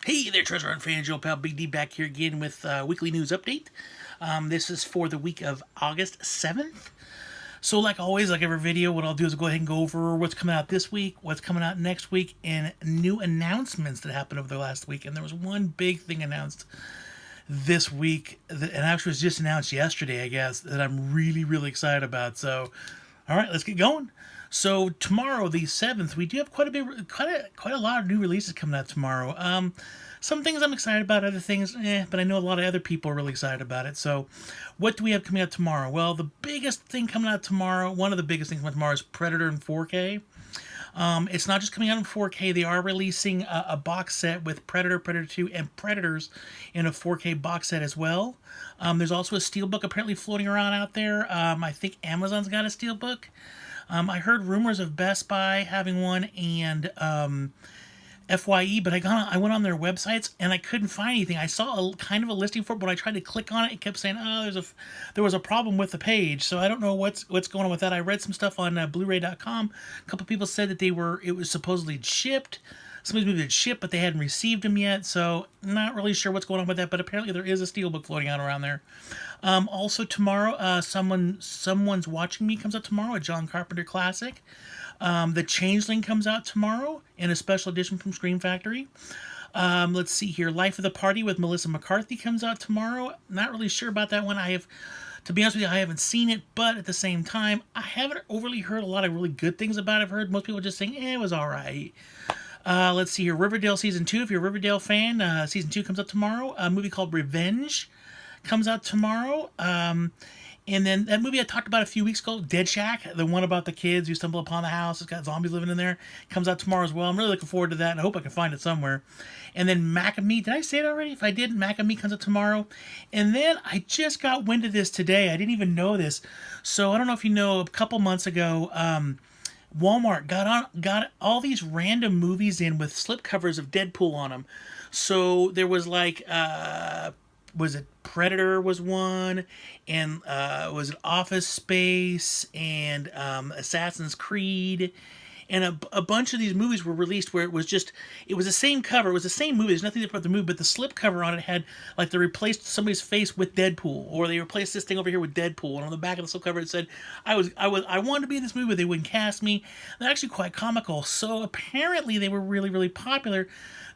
Hey there, Treasure Hunt fans. Your pal Big D back here again with weekly news update. This is for the week of August 7th. So like always, like every video, what I'll do is go ahead and go over what's coming out this week, what's coming out next week, and new announcements that happened over the last week. And there was one big thing announced this week, and actually was just announced yesterday, I guess, that I'm really excited about. So, all right, let's get going. So tomorrow, the 7th, we do have quite a lot of new releases coming out tomorrow. Some things I'm excited about, other things, but I know a lot of other people are really excited about it. So, what do we have coming out tomorrow? Well, the biggest thing coming out tomorrow, one of the biggest things coming out tomorrow is Predator in 4K. It's not just coming out in 4K. They are releasing a box set with Predator, Predator 2, and Predators in a 4K box set as well. There's also a steelbook apparently floating around out there. I think Amazon's got a steelbook. I heard rumors of Best Buy having one and FYE, but I went on their websites and I couldn't find anything. I saw a kind of a listing for it, but when I tried to click on it, it kept saying, "Oh, there was a problem with the page." So I don't know what's going on with that. I read some stuff on Blu-ray.com. A couple people said that it was supposedly shipped. Some of them had shipped, but they hadn't received them yet. So not really sure what's going on with that. But apparently there is a steelbook floating out around there. Also tomorrow, Someone's Watching Me comes out tomorrow, a John Carpenter classic. The Changeling comes out tomorrow in a special edition from Scream Factory. Let's see here. Life of the Party with Melissa McCarthy comes out tomorrow. Not really sure about that one. To be honest with you, I haven't seen it, but at the same time, I haven't overly heard a lot of really good things about it. I've heard most people just saying, it was all right. Let's see here. Riverdale Season 2, if you're a Riverdale fan, Season 2 comes out tomorrow. A movie called Revenge comes out tomorrow. And then that movie I talked about a few weeks ago, Dead Shack, the one about the kids who stumble upon the house. It's got zombies living in there. Comes out tomorrow as well. I'm really looking forward to that, and I hope I can find it somewhere. And then Mac and Me, did I say it already? If I didn't, Mac and Me comes out tomorrow. And then I just got wind of this today. I didn't even know this. So I don't know if you know, a couple months ago, Walmart got all these random movies in with slipcovers of Deadpool on them. So there was like, was it Predator was one, and was it Office Space, and Assassin's Creed, and a bunch of these movies were released where it was the same cover, it was the same movie, there's nothing different about the movie, but the slip cover on it had, like, they replaced somebody's face with Deadpool, or they replaced this thing over here with Deadpool, and on the back of the slip cover it said, I wanted to be in this movie, but they wouldn't cast me. They're actually quite comical, so apparently they were really popular.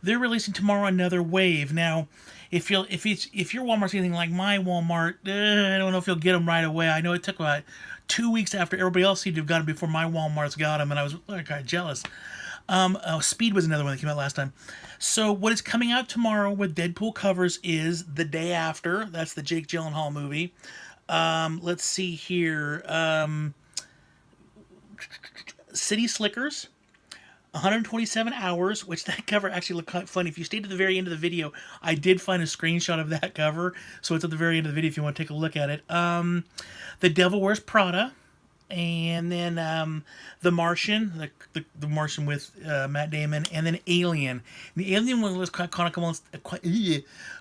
They're releasing tomorrow another wave. Now, if your Walmart's anything like my Walmart, I don't know if you'll get them right away. I know it took about 2 weeks after everybody else seemed to have got them before my Walmart's got them, and I was kind of jealous. Speed was another one that came out last time. So what is coming out tomorrow with Deadpool covers is The Day After. That's the Jake Gyllenhaal movie. Let's see here. City Slickers. 127 hours, which that cover actually looked quite funny. If you stayed to the very end of the video, I did find a screenshot of that cover, so it's at the very end of the video if you want to take a look at it. The Devil Wears Prada, and then The Martian, the Martian with Matt Damon, and then Alien. The Alien one was quite comical,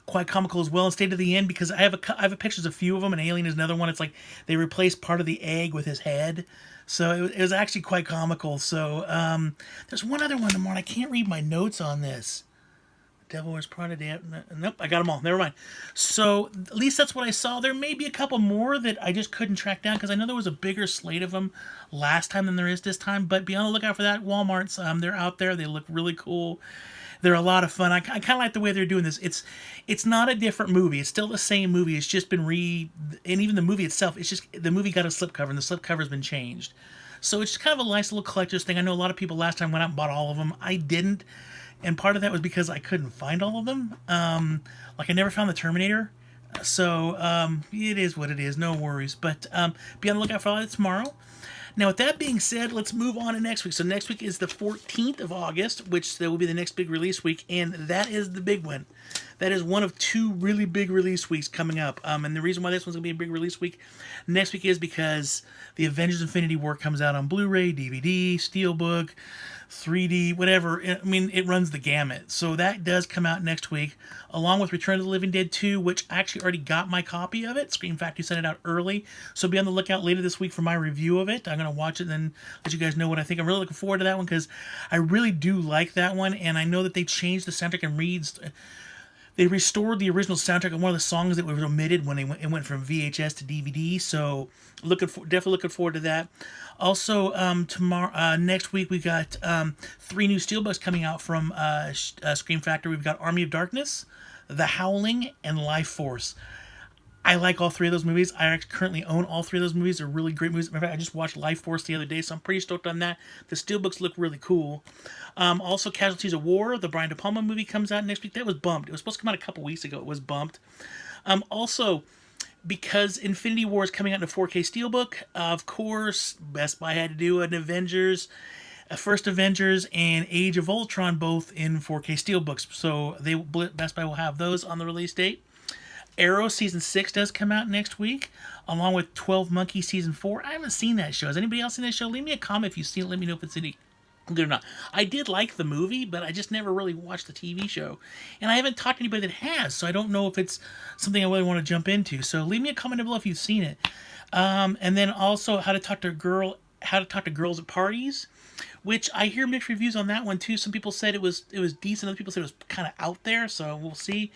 quite comical as well. And stayed to the end because I have pictures of a few of them, and Alien is another one. It's like they replaced part of the egg with his head. So it was actually quite comical. So there's one other one tomorrow. I can't read my notes on this. Devil Wears Prada. Nope, I got them all. Never mind. So at least that's what I saw. There may be a couple more that I just couldn't track down because I know there was a bigger slate of them last time than there is this time. But be on the lookout for that. Walmart's, they're out there. They look really cool. They're a lot of fun. I kind of like the way they're doing this. It's not a different movie. It's still the same movie. It's just been and even the movie itself, it's just the movie got a slipcover, and the slipcover's been changed. So it's just kind of a nice little collector's thing. I know a lot of people last time went out and bought all of them. I didn't, and part of that was because I couldn't find all of them. Like I never found the Terminator. So it is what it is. No worries. But be on the lookout for all that tomorrow. Now, with that being said, let's move on to next week. So next week is the 14th of August, which will be the next big release week, and that is the big one. That is one of two really big release weeks coming up. And the reason why this one's going to be a big release week next week is because the Avengers Infinity War comes out on Blu-ray, DVD, Steelbook, 3D, whatever. I mean, it runs the gamut. So that does come out next week, along with Return of the Living Dead 2, which I actually already got my copy of it. Scream Factory sent it out early. So be on the lookout later this week for my review of it. I'm going to watch it and then let you guys know what I think. I'm really looking forward to that one because I really do like that one. And I know that they changed the soundtrack and they restored the original soundtrack on one of the songs that was omitted when it went from VHS to DVD. So definitely looking forward to that. Also, next week we got 3 new steelbooks coming out from Scream Factory. We've got Army of Darkness, The Howling, and Life Force. I like all 3 of those movies. I actually currently own all 3 of those movies. They're really great movies. In fact, I just watched Life Force the other day, so I'm pretty stoked on that. The steelbooks look really cool. Also, Casualties of War, the Brian De Palma movie, comes out next week. That was bumped. It was supposed to come out a couple weeks ago. It was bumped. Also, because Infinity War is coming out in a 4K steelbook, of course, Best Buy had to do an Avengers, First Avengers, and Age of Ultron, both in 4K steelbooks. So Best Buy will have those on the release date. Arrow Season 6 does come out next week, along with 12 Monkeys Season 4. I haven't seen that show. Has anybody else seen that show? Leave me a comment if you've seen it. Let me know if it's any good or not. I did like the movie, but I just never really watched the TV show. And I haven't talked to anybody that has, so I don't know if it's something I really want to jump into. So leave me a comment below if you've seen it. And then also How to Talk to Girls at Parties, which I hear mixed reviews on that one too. Some people said it was decent. Other people said it was kind of out there, so we'll see.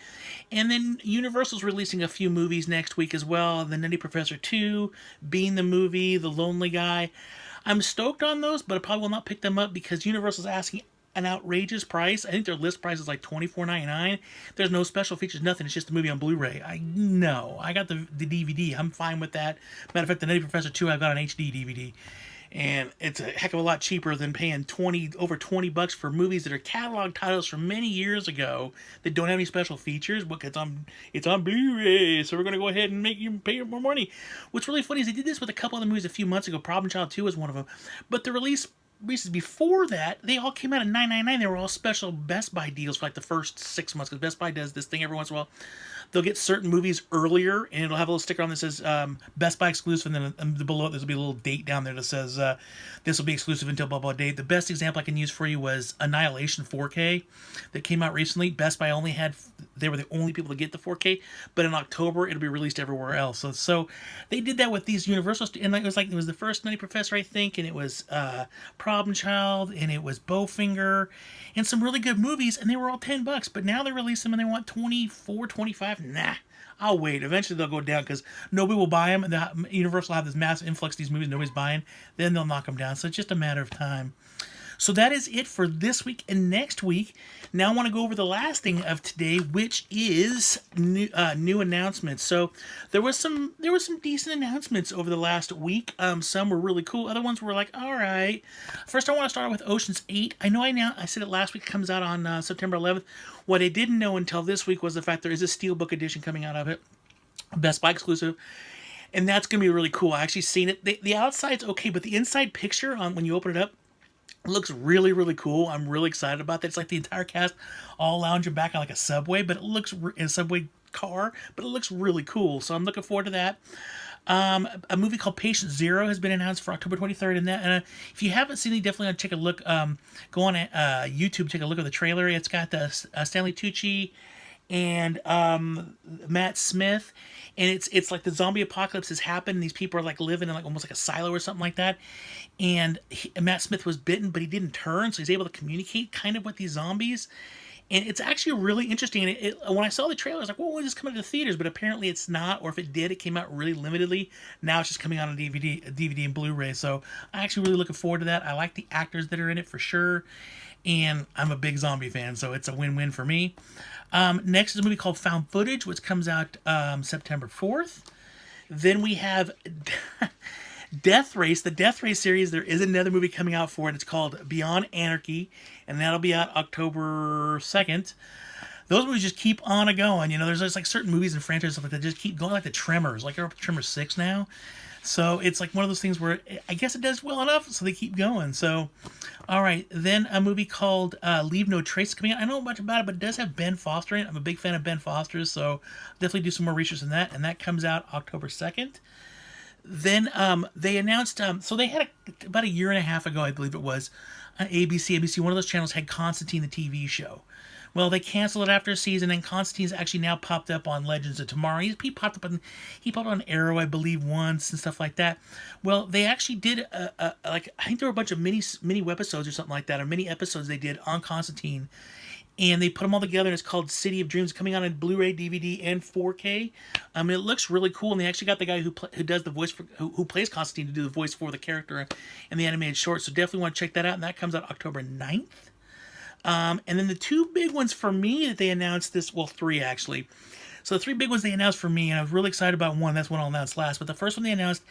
And then Universal's releasing a few movies next week as well. The Nutty Professor 2, Being the Movie, The Lonely Guy. I'm stoked on those, but I probably will not pick them up because Universal's asking an outrageous price. I think their list price is like $24.99. There's no special features, nothing. It's just a movie on Blu-ray. I got the DVD. I'm fine with that. Matter of fact, the Nutty Professor 2 I've got an HD DVD. And it's a heck of a lot cheaper than paying over $20 for movies that are catalog titles from many years ago that don't have any special features. But it's on Blu-ray, so we're gonna go ahead and make you pay more money. What's really funny is they did this with a couple of the movies a few months ago. Problem Child 2 was one of them, but the releases before that, they all came out at $9.99. They were all special Best Buy deals for like the first 6 months because Best Buy does this thing every once in a while. They'll get certain movies earlier, and it'll have a little sticker on that says Best Buy exclusive, and then below it there'll be a little date down there that says this will be exclusive until blah blah date. The best example I can use for you was Annihilation 4K that came out recently. Best Buy they were the only people to get the 4K, but in October it'll be released everywhere else. So they did that with these Universal, and it was the first Nutty Professor, I think, and it was Problem Child, and it was Bowfinger, and some really good movies, and they were all $10. But now they release them and they want 24, 25. Nah, I'll wait. Eventually they'll go down because nobody will buy them, and the Universal will have this massive influx of these movies nobody's buying. Then they'll knock them down. So it's just a matter of time. So that is it for this week and next week. Now I want to go over the last thing of today, which is new announcements. So there was some decent announcements over the last week. Some were really cool. Other ones were like, all right. First, I want to start with Ocean's 8. I said it last week. It comes out on September 11th. What I didn't know until this week was the fact there is a Steelbook edition coming out of it, Best Buy exclusive. And that's going to be really cool. I actually seen it. The outside's okay, but the inside picture when you open it up, looks really, really cool. I'm really excited about that. It's like the entire cast all lounging back on like a subway, but it looks in a subway car, but it looks really cool. So I'm looking forward to that. A movie called Patient Zero has been announced for October 23rd, and if you haven't seen it, definitely want to take a look. Go on YouTube, take a look at the trailer. It's got the Stanley Tucci and Matt Smith, and it's like the zombie apocalypse has happened, and these people are like living in like almost like a silo or something like that. And Matt Smith was bitten, but he didn't turn, so he's able to communicate kind of with these zombies. And it's actually really interesting. And when I saw the trailer, I was like, well, will this come out to the theaters? But apparently it's not, or if it did, it came out really limitedly. Now it's just coming out on DVD and Blu-ray. So I'm actually really looking forward to that. I like the actors that are in it for sure. And I'm a big zombie fan, so it's a win-win for me. Next is a movie called Found Footage, which comes out September 4th. Then we have Death Race, the Death Race series. There is another movie coming out for it. It's called Beyond Anarchy, and that'll be out October 2nd. Those movies just keep on going. There's like certain movies and franchises that just keep going, like the Tremors. Like you're up to Tremors 6 now. So it's like one of those things where I guess it does well enough, so they keep going. So, all right, then a movie called Leave No Trace is coming out. I don't know much about it, but it does have Ben Foster in it. I'm a big fan of Ben Foster, so definitely do some more research on that. And that comes out October 2nd. Then they announced, so they had about a year and a half ago, I believe it was, on ABC, one of those channels had Constantine, the TV show. Well, they canceled it after a season, and Constantine's actually now popped up on Legends of Tomorrow. He popped up on Arrow, I believe, once and stuff like that. Well, they actually did like I think there were a bunch of mini webisodes or something like that, or mini episodes they did on Constantine, and they put them all together. And it's called City of Dreams, coming out on Blu-ray, DVD, and 4K. It looks really cool, and they actually got the guy who does the voice for who plays Constantine to do the voice for the character in the animated short. So definitely want to check that out, and that comes out October 9th. And then the two big ones for me that they announced three actually. So the three big ones they announced for me, and I was really excited about one. That's one I'll announce last. But the first one they announced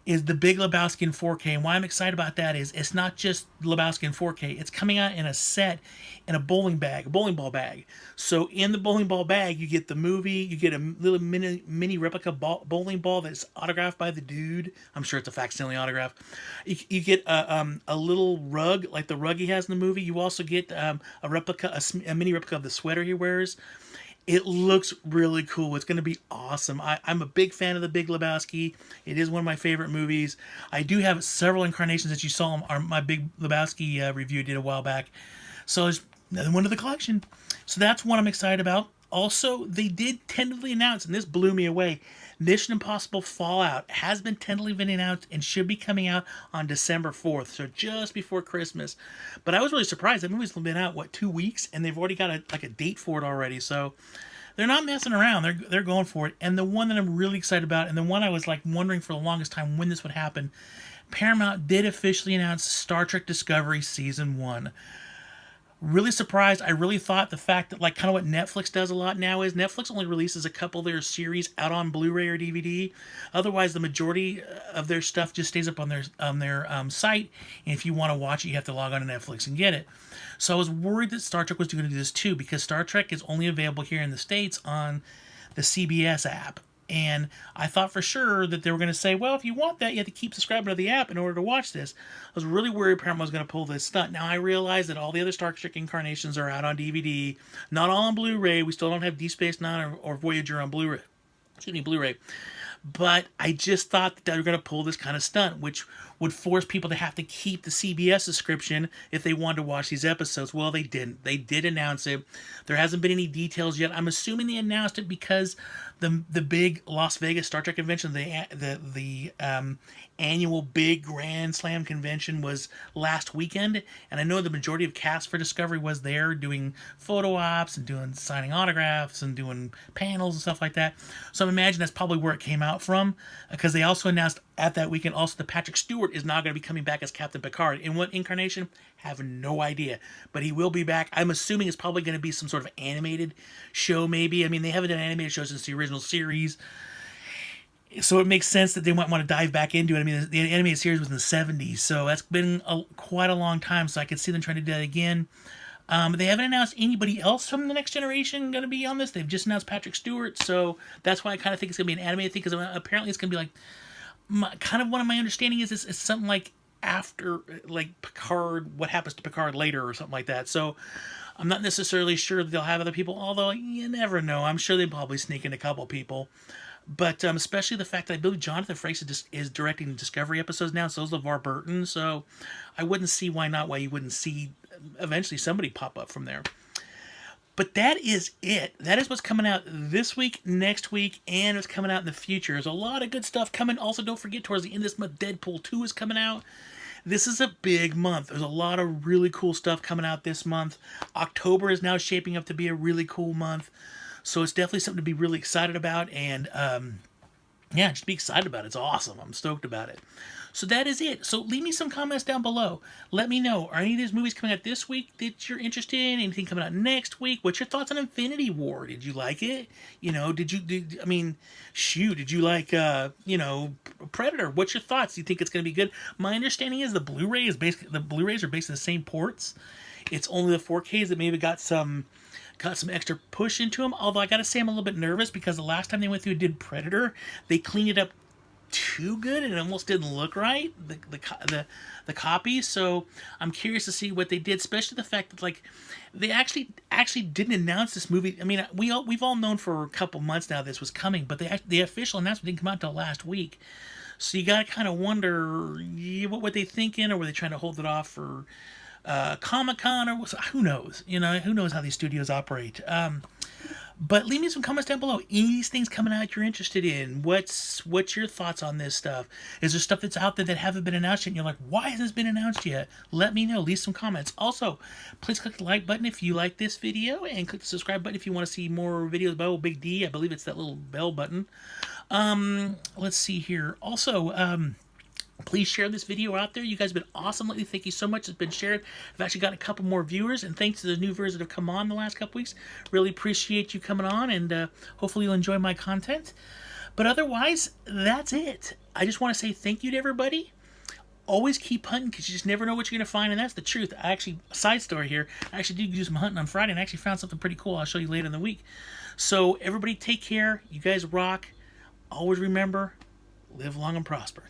is The Big Lebowski in 4K. And why I'm excited about that is it's not just Lebowski in 4K. It's coming out in a set in a bowling ball bag. So in the bowling ball bag, you get the movie, you get a little mini replica bowling ball that's autographed by the dude. I'm sure it's a facsimile autograph. You get a little rug, like the rug he has in the movie. You also get a mini replica of the sweater he wears. It looks really cool. It's going to be awesome. I'm a big fan of The Big Lebowski. It is one of my favorite movies. I do have several incarnations that you saw on my Big Lebowski review I did a while back. So there's another one to the collection. So that's one I'm excited about. Also, they did tentatively announce, and this blew me away, Mission Impossible Fallout has been tentatively announced and should be coming out on December 4th, so just before Christmas. But I was really surprised. That movie's been out, 2 weeks, and they've already got a date for it already. So they're not messing around. They're going for it. And the one that I'm really excited about, and the one I was wondering for the longest time when this would happen, Paramount did officially announce Star Trek Discovery Season 1. Really surprised. I really thought the fact that kind of what Netflix does a lot now is Netflix only releases a couple of their series out on Blu-ray or DVD. Otherwise, the majority of their stuff just stays up on their site. And if you want to watch it, you have to log on to Netflix and get it. So I was worried that Star Trek was going to do this too, because Star Trek is only available here in the States on the CBS app. And I thought for sure that they were going to say, well, if you want that, you have to keep subscribing to the app in order to watch this. I was really worried Paramount was going to pull this stunt. Now, I realize that all the other Star Trek incarnations are out on DVD, not all on Blu-ray. We still don't have Deep Space Nine or Voyager on Blu-ray. Blu-ray. But I just thought that they were going to pull this kind of stunt, which would force people to have to keep the CBS subscription if they wanted to watch these episodes. Well, they didn't. They did announce it. There hasn't been any details yet. I'm assuming they announced it because the big Las Vegas Star Trek convention, the annual big Grand Slam convention was last weekend, and I know the majority of cast for Discovery was there doing photo ops and doing signing autographs and doing panels and stuff like that. So I'm imagining that's probably where it came out from, because they also announced at that weekend also that Patrick Stewart is now going to be coming back as Captain Picard. In what incarnation? Have no idea, but he will be back. I'm assuming it's probably going to be some sort of animated show, maybe. I mean, they haven't done animated shows since the original series, so it makes sense that they might want to dive back into it. I mean, the animated series was in the 70s, so that's been quite a long time, so I could see them trying to do that again. They haven't announced anybody else from the Next Generation going to be on this. They've just announced Patrick Stewart, so that's why I kind of think it's going to be an animated thing, because apparently it's going to be kind of one of my understanding is it's something like after Picard, what happens to Picard later or something like that. So I'm not necessarily sure that they'll have other people, although you never know. I'm sure they'll probably sneak in a couple people. But especially the fact that I believe Jonathan Frakes is directing Discovery episodes now, so is LeVar Burton. So I wouldn't see why you wouldn't see eventually somebody pop up from there. But that is it. That is what's coming out this week, next week, and what's coming out in the future. There's a lot of good stuff coming. Also, don't forget, towards the end of this month, Deadpool 2 is coming out. This is a big month. There's a lot of really cool stuff coming out this month. October is now shaping up to be a really cool month. So it's definitely something to be really excited about. And, just be excited about it. It's awesome. I'm stoked about it. So that is it. So leave me some comments down below. Let me know, are any of these movies coming out this week that you're interested in? Anything coming out next week? What's your thoughts on Infinity War? Did you like it? Did you like, Predator? What's your thoughts? Do you think it's going to be good? My understanding is the Blu-rays are basically the same ports. It's only the 4Ks that maybe got some extra push into them. Although I gotta say, I'm a little bit nervous because the last time they went through and did Predator, they cleaned it up too good, and it almost didn't look right, the copy. So I'm curious to see what they did, especially the fact that like they actually didn't announce this movie. I mean, we've all known for a couple months now this was coming, but the official announcement didn't come out until last week. So you got to kind of wonder, what were they thinking, or were they trying to hold it off for Comic-Con, or who knows? Who knows how these studios operate. But leave me some comments down below. Any of these things coming out you're interested in? What's your thoughts on this stuff? Is there stuff that's out there that haven't been announced yet and you're like, why hasn't this been announced yet? Let me know. Leave some comments. Also, please click the like button if you like this video, and click the subscribe button if you want to see more videos about Big D. I believe it's that little bell button. Let's see here. Also, please share this video out there. You guys have been awesome lately. Thank you so much. It's been shared. I've actually got a couple more viewers, and thanks to the new viewers that have come on the last couple weeks. Really appreciate you coming on, and hopefully you'll enjoy my content. But otherwise, that's it. I just want to say thank you to everybody. Always keep hunting, because you just never know what you're going to find, and that's the truth. I actually, side story here, I actually did do some hunting on Friday, and I actually found something pretty cool. I'll show you later in the week. So everybody take care. You guys rock. Always remember, live long and prosper.